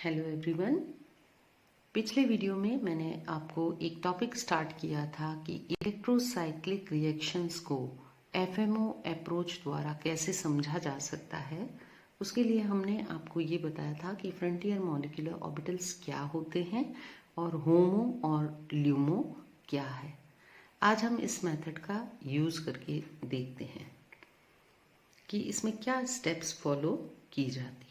Hello everyone. पिछले video में मैंने आपको एक टॉपिक स्टार्ट किया था कि इलेक्ट्रोसाइक्लिक रिएक्शंस को एफएमओ अप्रोच द्वारा कैसे समझा जा सकता है। उसके लिए हमने आपको ये बताया था कि फ्रंटियर मॉलिक्यूलर ऑर्बिटल्स क्या होते हैं और होमो और ल्यूमो क्या है। आज हम इस मेथड का यूज करके देखते हैं कि इसमें क्या स्टेप्स फॉलो की जाती हैं।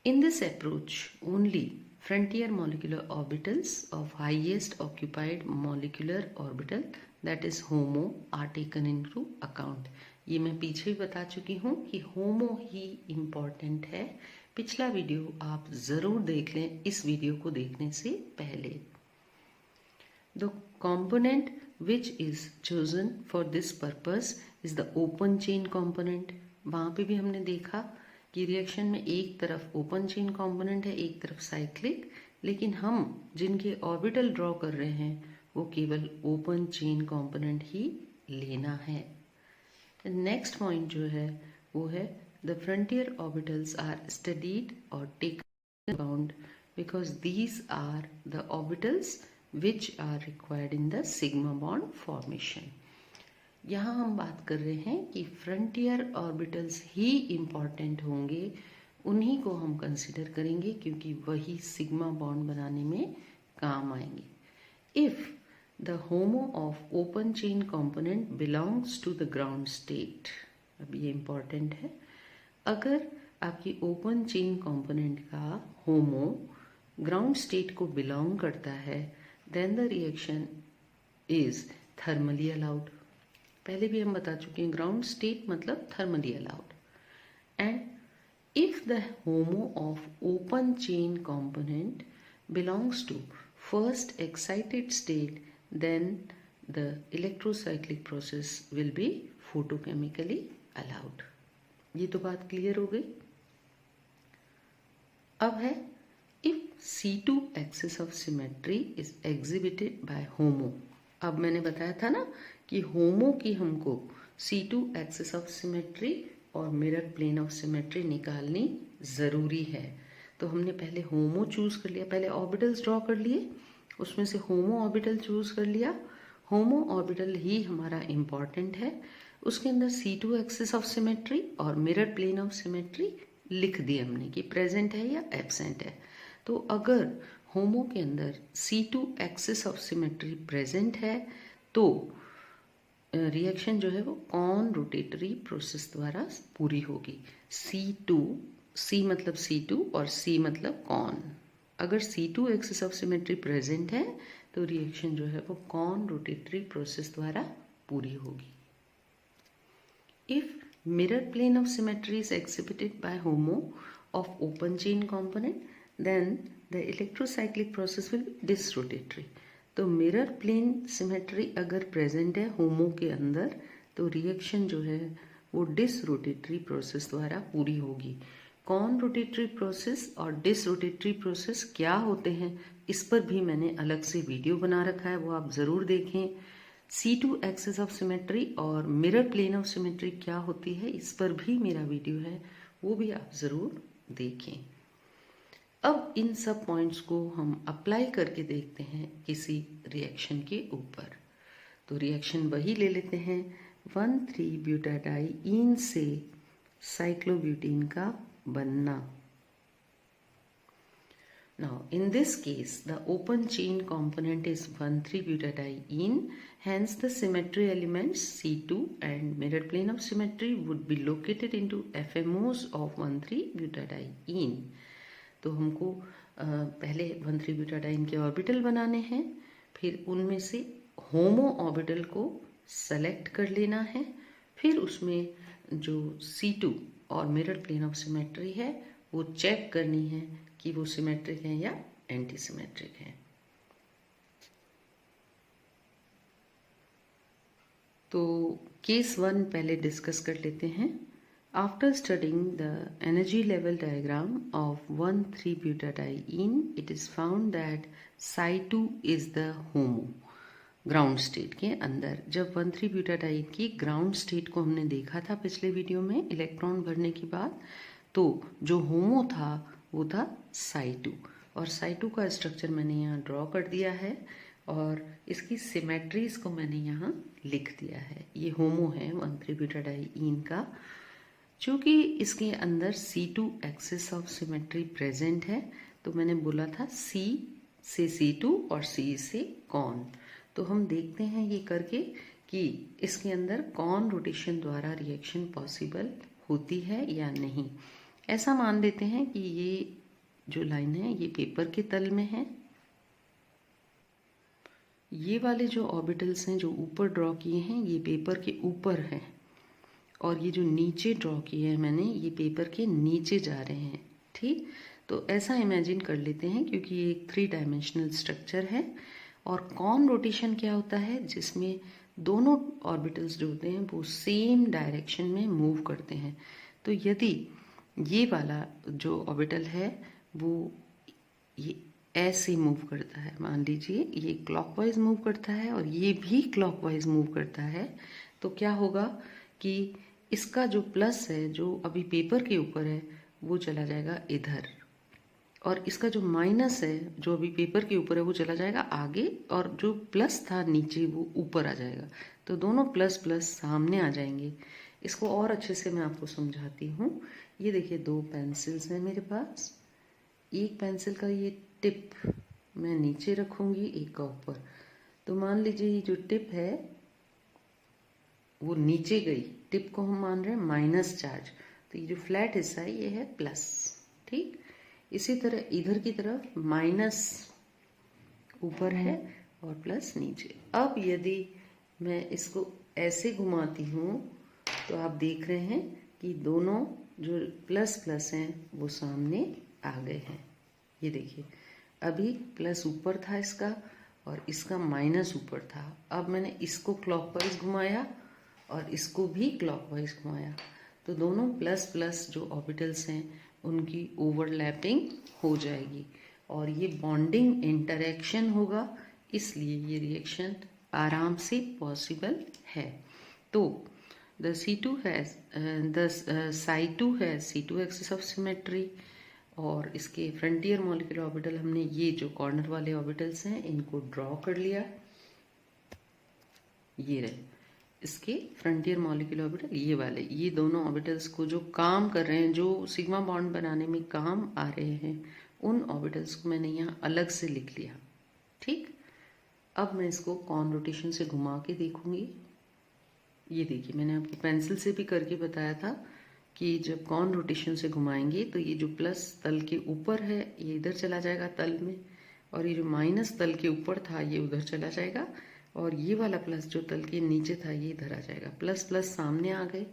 In this approach, only frontier molecular orbitals of highest occupied molecular orbital, that is HOMO, are taken into account. ये मैं पीछे भी बता चुकी हूँ कि HOMO ही इम्पॉर्टेंट है। पिछला वीडियो आप ज़रूर देख लें इस वीडियो को देखने से पहले। The component which is chosen for this purpose is the open chain component. वहाँ पे भी हमने देखा कि रिएक्शन में एक तरफ ओपन चेन कंपोनेंट है, एक तरफ साइक्लिक, लेकिन हम जिनके ऑर्बिटल ड्रॉ कर रहे हैं वो केवल ओपन चेन कंपोनेंट ही लेना है। नेक्स्ट पॉइंट जो है वो है the frontier orbitals are studied और taken account because these are the orbitals which are required in the sigma bond formation. यहाँ हम बात कर रहे हैं कि फ्रंटियर ऑर्बिटल्स ही इम्पॉर्टेंट होंगे, उन्हीं को हम कंसिडर करेंगे क्योंकि वही सिग्मा बॉन्ड बनाने में काम आएंगे। If the HOMO of open chain component belongs to the ground state, अब ये इम्पॉर्टेंट है, अगर आपकी ओपन चेन कंपोनेंट का होमो ग्राउंड स्टेट को बिलोंग करता है then the reaction is thermally allowed. पहले भी हम बता चुके हैं ग्राउंड स्टेट मतलब thermally allowed. And if the HOMO of open chain component belongs to first excited state then the electrocyclic process will be photochemically allowed. ये तो बात क्लियर हो गई। अब है if C2 axis of symmetry is exhibited by HOMO. अब मैंने बताया था ना कि होमो की हमको C2 एक्सिस ऑफ सिमेट्री और मिरर प्लेन ऑफ सिमेट्री निकालनी ज़रूरी है। तो हमने पहले होमो चूज़ कर लिया, पहले ऑर्बिटल्स ड्रॉ कर लिए, उसमें से होमो ऑर्बिटल चूज़ कर लिया। होमो ऑर्बिटल ही हमारा इम्पॉर्टेंट है, उसके अंदर C2 एक्सिस ऑफ सिमेट्री और मिरर प्लेन ऑफ सिमेट्री लिख दिए हमने कि प्रेजेंट है या एब्सेंट है। तो अगर होमो के अंदर C2 axis of symmetry present है तो रिएक्शन जो है वो कॉन रोटेटरी प्रोसेस द्वारा पूरी होगी। C मतलब C2 और C मतलब कॉन। अगर C2 axis of symmetry present है तो रिएक्शन जो है वो कॉन रोटेटरी प्रोसेस द्वारा पूरी होगी। If mirror plane of symmetry is exhibited by HOMO of open chain component then the electrocyclic process will be disrotatory. तो मिरर प्लेन सिमेट्री अगर प्रेजेंट है होमो के अंदर तो रिएक्शन जो है वो डिसरोटेटरी प्रोसेस द्वारा पूरी होगी। कॉन रोटेटरी प्रोसेस और डिसरोटेटरी प्रोसेस क्या होते हैं इस पर भी मैंने अलग से वीडियो बना रखा है, वो आप ज़रूर देखें। C2 एक्सिस ऑफ सिमेट्री और मिरर प्लेन ऑफ सिमेट्री क्या होती है इस पर भी मेरा वीडियो है, वो भी आप ज़रूर देखें। अब इन सब पॉइंट्स को हम अप्लाई करके देखते हैं किसी रिएक्शन के ऊपर। तो रिएक्शन वही ले लेते हैं 1,3-ब्यूटाडाइईन से साइक्लोब्यूटेन का बनना। Now in this case the open chain component is 1,3-butadiene, hence the symmetry elements C2 and mirror plane of symmetry would be located into FMOs of 1,3-butadiene। तो हमको पहले 1,3-ब्यूटाडाइन के ऑर्बिटल बनाने हैं, फिर उनमें से होमो ऑर्बिटल को सेलेक्ट कर लेना है, फिर उसमें जो C2 और मिरर प्लेन ऑफ सिमेट्री है वो चेक करनी है कि वो सिमेट्रिक हैं या एंटी सिमेट्रिक हैं। तो केस 1 पहले डिस्कस कर लेते हैं। After studying the energy level diagram of 1,3-butadiene, it is found that Psi2 is the HOMO। Ground state के अंदर जब 1,3-ब्यूटाडाइन की ग्राउंड स्टेट को हमने देखा था पिछले वीडियो में इलेक्ट्रॉन भरने के बाद, तो जो होमो था वो था Psi2 और Psi2 का स्ट्रक्चर मैंने यहाँ ड्रॉ कर दिया है और इसकी सिमेट्रीज को मैंने यहाँ लिख दिया है। ये होमो है 1,3-butadiene का। चूँकि इसके अंदर C2 axis of symmetry present है तो मैंने बोला था C से C2 और C से कॉन। तो हम देखते हैं ये करके कि इसके अंदर कॉन रोटेशन द्वारा रिएक्शन पॉसिबल होती है या नहीं। ऐसा मान लेते हैं कि ये जो लाइन है ये पेपर के तल में है। ये वाले जो ऑर्बिटल्स हैं जो ऊपर ड्रॉ किए हैं ये पेपर के ऊपर हैं और ये जो नीचे ड्रॉ किए हैं मैंने ये पेपर के नीचे जा रहे हैं। ठीक, तो ऐसा इमेजिन कर लेते हैं क्योंकि ये एक 3 डायमेंशनल स्ट्रक्चर है। और कॉन रोटेशन क्या होता है, जिसमें दोनों ऑर्बिटल्स जो होते हैं वो सेम डायरेक्शन में मूव करते हैं। तो यदि ये वाला जो ऑर्बिटल है वो ये ऐसे मूव करता है, मान लीजिए ये क्लॉकवाइज मूव करता है और ये भी क्लॉकवाइज मूव करता है, तो क्या होगा कि इसका जो प्लस है जो अभी पेपर के ऊपर है वो चला जाएगा इधर और इसका जो माइनस है जो अभी पेपर के ऊपर है वो चला जाएगा आगे और जो प्लस था नीचे वो ऊपर आ जाएगा। तो दोनों प्लस प्लस सामने आ जाएंगे। इसको और अच्छे से मैं आपको समझाती हूँ। ये देखिए 2 पेंसिल्स हैं मेरे पास। एक पेंसिल का ये टिप मैं नीचे रखूँगी, एक का ऊपर। तो मान लीजिए ये जो टिप है वो नीचे गई, टिप को हम मान रहे हैं माइनस चार्ज, तो ये जो फ्लैट हिस्सा है ये है प्लस। ठीक, इसी तरह इधर की तरफ माइनस ऊपर है और प्लस नीचे। अब यदि मैं इसको ऐसे घुमाती हूँ तो आप देख रहे हैं कि दोनों जो प्लस प्लस हैं वो सामने आ गए हैं। ये देखिए अभी प्लस ऊपर था इसका और इसका माइनस ऊपर था। अब मैंने इसको क्लॉकवाइज घुमाया और इसको भी क्लॉकवाइज घुमाया तो दोनों प्लस प्लस जो ऑर्बिटल्स हैं उनकी ओवरलैपिंग हो जाएगी और ये बॉन्डिंग इंटरेक्शन होगा, इसलिए ये रिएक्शन आराम से पॉसिबल है। तो the C2 has the Psi2 has C2 axis of symmetry और इसके फ्रंटियर मॉलिक्यूलर ऑर्बिटल हमने ये जो कॉर्नर वाले ऑर्बिटल्स हैं इनको ड्रॉ कर लिया। ये रहे इसके फ्रंटियर मॉलिक्यूलर ऑर्बिटल, ये वाले, ये दोनों ऑर्बिटल्स को जो काम कर रहे हैं, जो सिग्मा बॉन्ड बनाने में काम आ रहे हैं, उन ऑर्बिटल्स को मैंने यहाँ अलग से लिख लिया। ठीक, अब मैं इसको कॉन रोटेशन से घुमा के देखूंगी। ये देखिए मैंने आपको पेंसिल से भी करके बताया था कि जब कॉन रोटेशन से घुमाएंगे तो ये जो प्लस तल के ऊपर है ये इधर चला जाएगा तल में और ये जो माइनस तल के ऊपर था ये उधर चला जाएगा और ये वाला प्लस जो तल के नीचे था ये इधर आ जाएगा। प्लस प्लस सामने आ गए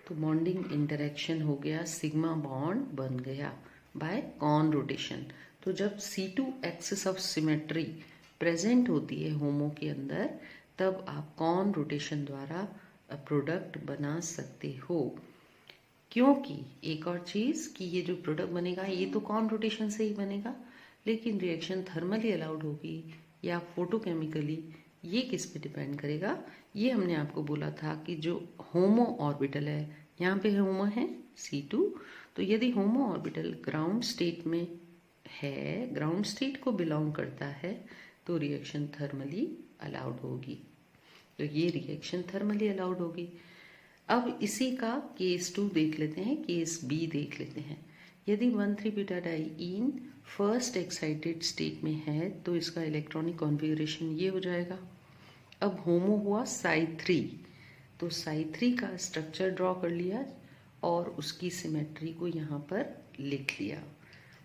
तो बॉन्डिंग इंटरेक्शन हो गया, सिग्मा बॉन्ड बन गया बाय कॉन रोटेशन। तो जब C2 axis of symmetry present होती है होमो के अंदर तब आप कॉन रोटेशन द्वारा प्रोडक्ट बना सकते हो। क्योंकि एक और चीज़ कि ये जो प्रोडक्ट बनेगा ये तो कॉन रोटेशन से ही बनेगा, लेकिन रिएक्शन थर्मली अलाउड होगी या फोटोकेमिकली, ये किस पे डिपेंड करेगा। ये हमने आपको बोला था कि जो होमो ऑर्बिटल है, यहाँ पे होमो है C2, तो यदि होमो ऑर्बिटल ग्राउंड स्टेट में है, ग्राउंड स्टेट को बिलोंग करता है, तो रिएक्शन थर्मली अलाउड होगी। तो ये रिएक्शन थर्मली अलाउड होगी। अब इसी का केस 2 देख लेते हैं, केस B देख लेते हैं। यदि 1,3-butadiene फर्स्ट एक्साइटेड स्टेट में है तो इसका इलेक्ट्रॉनिक कॉन्फ़िगरेशन ये हो जाएगा। अब होमो हुआ Psi3, तो Psi3 का स्ट्रक्चर ड्रॉ कर लिया और उसकी सिमेट्री को यहाँ पर लिख लिया।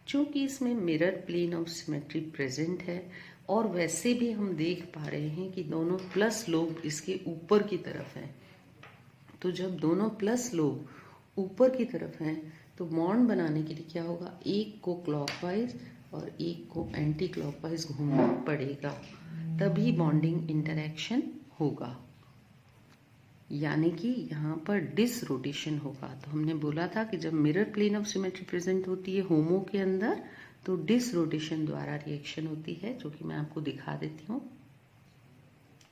चूँकि इसमें mirror plane of symmetry present है और वैसे भी हम देख पा रहे हैं कि दोनों प्लस लोब इसके ऊपर की तरफ हैं, तो जब दोनों प्लस लोब ऊपर की तरफ हैं तो बॉन्ड बनाने के लिए क्या होगा, एक को क्लॉकवाइज और एक को एंटी क्लॉकवाइज घूमना पड़ेगा, तभी बॉन्डिंग इंटरेक्शन होगा, यानी कि यहाँ पर डिस रोटेशन होगा। तो हमने बोला था कि जब mirror plane of symmetry present होती है होमो के अंदर तो डिस रोटेशन द्वारा रिएक्शन होती है, जो कि मैं आपको दिखा देती हूँ।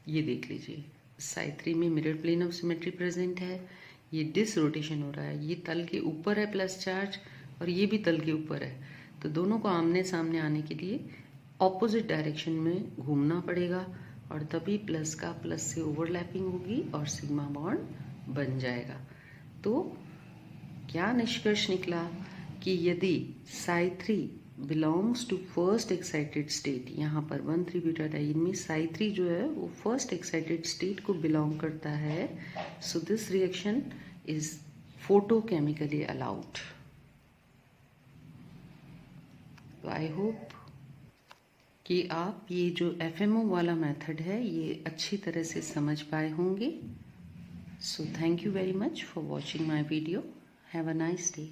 ये देख लीजिए Psi3 में mirror plane of symmetry present है, ये डिस रोटेशन हो रहा है, ये तल के ऊपर है प्लस चार्ज और ये भी तल के ऊपर है, तो दोनों को आमने सामने आने के लिए ऑपोजिट डायरेक्शन में घूमना पड़ेगा और तभी प्लस का प्लस से ओवरलैपिंग होगी और सिग्मा बॉन्ड बन जाएगा। तो क्या निष्कर्ष निकला कि यदि psi3 belongs to first excited state, यहाँ पर 1,3 ब्यूटाडाइन में psi3 जो है वो फर्स्ट एक्साइटेड स्टेट को बिलोंग करता है, so this reaction is photochemically allowed. तो आई होप कि आप ये जो FMO वाला मेथड है ये अच्छी तरह से समझ पाए होंगे। So thank you very much for watching my video. Have a nice day.